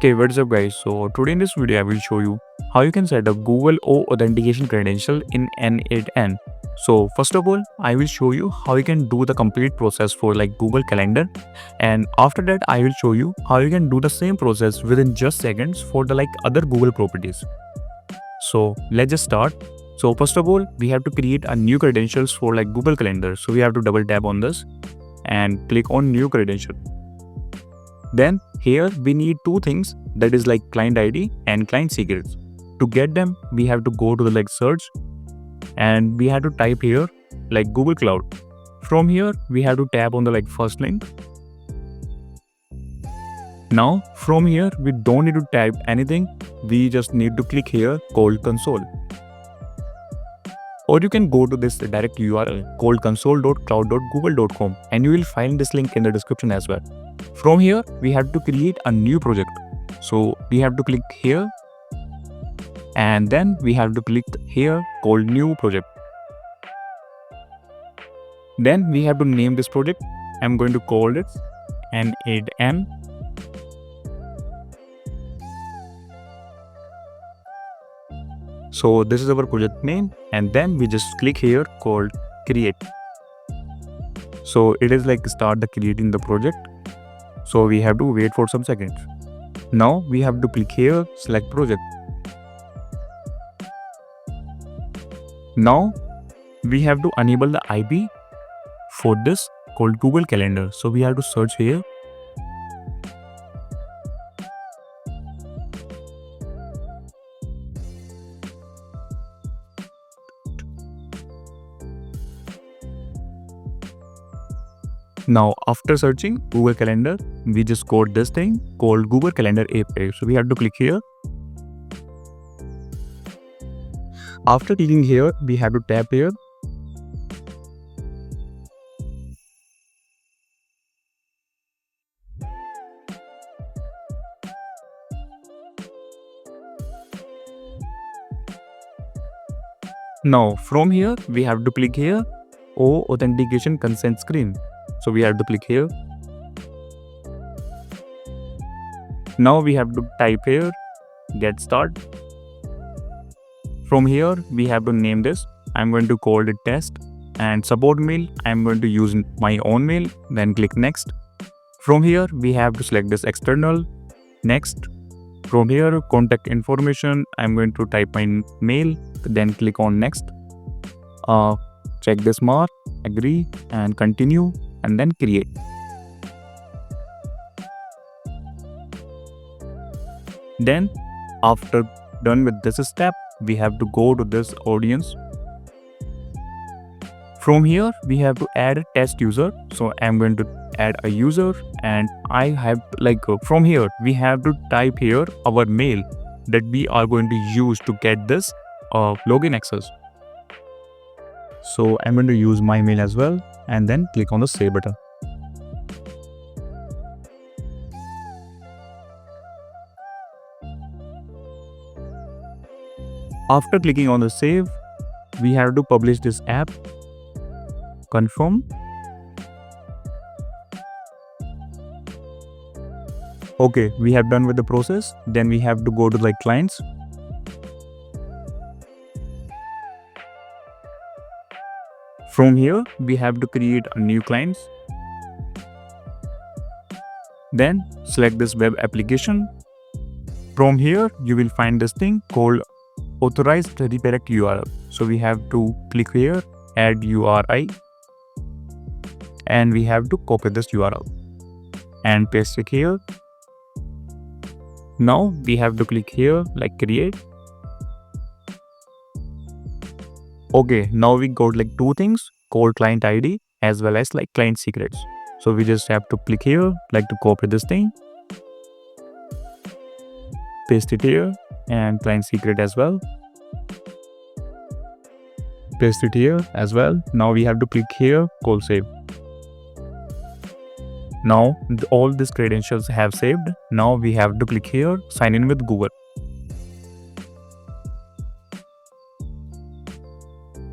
Okay, what's up guys? So today in this video I will show you how you can set up Google OAuth authentication credential in n8n. So first of all, I will show you how you can do the complete process for like Google Calendar, and after that I will show you how you can do the same process within just seconds for the like other Google properties. So let's just start. So first of all, we have to create a new credentials for like Google Calendar. So we have to double tap on this and click on new credential. Then here we need two things, that is like client ID and client secrets. To get them, we have to go to the like search and we have to type here like Google Cloud. From here we have to tap on the like first link. Now from here we don't need to type anything, we just need to click here called console. Or you can go to this direct URL called console.cloud.google.com and you will find this link in the description as well. From here, we have to create a new project. So we have to click here and then we have to click here called new project. Then we have to name this project. I'm going to call it n8n. So this is our project name, and then we just click here called create. So it is like start the creating the project. So we have to wait for some seconds. Now we have to click here, select project. Now we have to enable the IP for this called Google Calendar. So we have to search here. Now after searching Google Calendar, we just got this thing called Google Calendar API. So we have to click here. After clicking here, we have to tap here. Now from here, we have to click here OAuth authentication consent screen. So we have to click here. Now we have to type here get start. From here we have to name this. I'm going to call it test, and support mail I'm going to use my own mail. Then click next. From here we have to select this external. Next. From here contact information I'm going to type my mail. Then click on next. Check this mark, agree and continue, and then create. Then after done with this step, we have to go to this audience. From here we have to add a test user. So I'm going to add a user, and I have from here we have to type here our mail that we are going to use to get this login access. So I'm going to use my mail as well, and then click on the save button. After clicking on the save, we have to publish this app. Confirm. Okay, we have done with the process. Then we have to go to like clients. From here, we have to create a new client. Then select this web application. From here, you will find this thing called authorized redirect URL. So we have to click here, add URI, and we have to copy this URL and paste it here. Now we have to click here like create. Okay, now we got like two things called client ID as well as like client secrets. So we just have to click here like to copy this thing, paste it here, and client secret as well, paste it here as well. Now we have to click here call save. Now all these credentials have saved. Now we have to click here sign in with Google.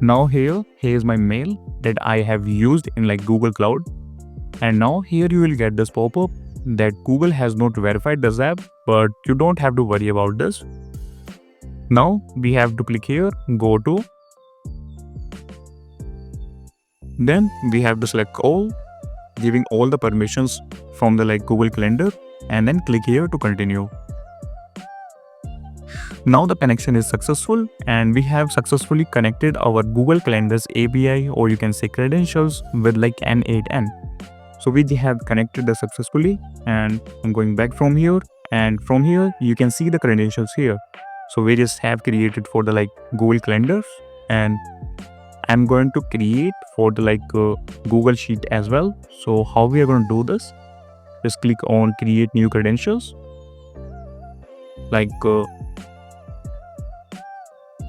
Now here's my mail that I have used in like Google Cloud, and now here you will get this pop-up that Google has not verified this app, but you don't have to worry about this. Now we have to click here, go to, then we have to select all, giving all the permissions from the Google Calendar, and then click here to continue. Now the connection is successful and we have successfully connected our Google Calendar's API, or you can say credentials, with n8n. So we have connected this successfully, and I'm going back from here, and from here you can see the credentials here. So we just have created for the Google Calendars, and I'm going to create for the Google Sheet as well. So how we are going to do this? Just click on create new credentials.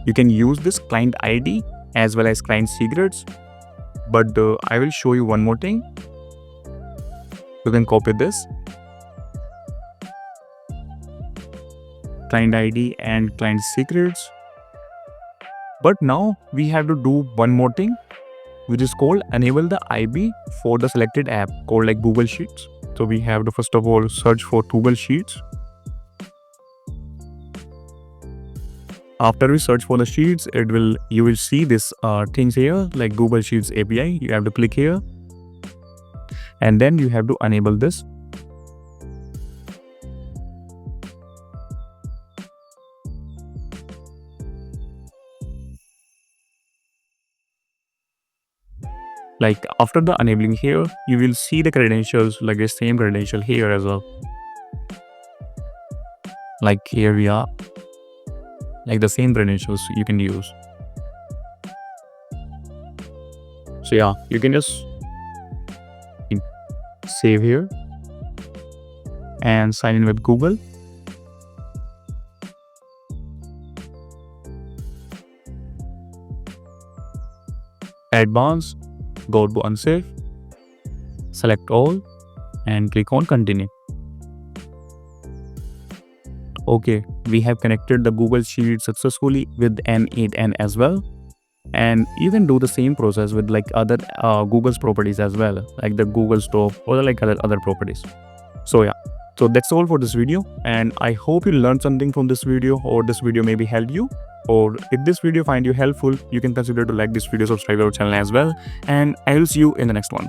You can use this client ID as well as client secrets, but I will show you one more thing. You can copy this client ID and client secrets, but now we have to do one more thing, which is called enable the IB for the selected app called Google Sheets. So we have to first of all search for Google Sheets. After we search for the sheets, you will see this things here Google Sheets API. You have to click here, and then you have to enable this. After the enabling here, you will see the credentials the same credential here as well. Here we are, the same credentials you can use. So yeah, you can just save here and sign in with Google. Advanced, go to unsafe, select all, and click on continue. Okay, we have connected the Google Sheet successfully with n8n as well, and you can do the same process with other Google's properties as well, the Google Store or other properties. So yeah, so that's all for this video, and I hope you learned something from this video, or this video maybe helped you. Or if this video find you helpful, you can consider to like this video, subscribe our channel as well, and I will see you in the next one.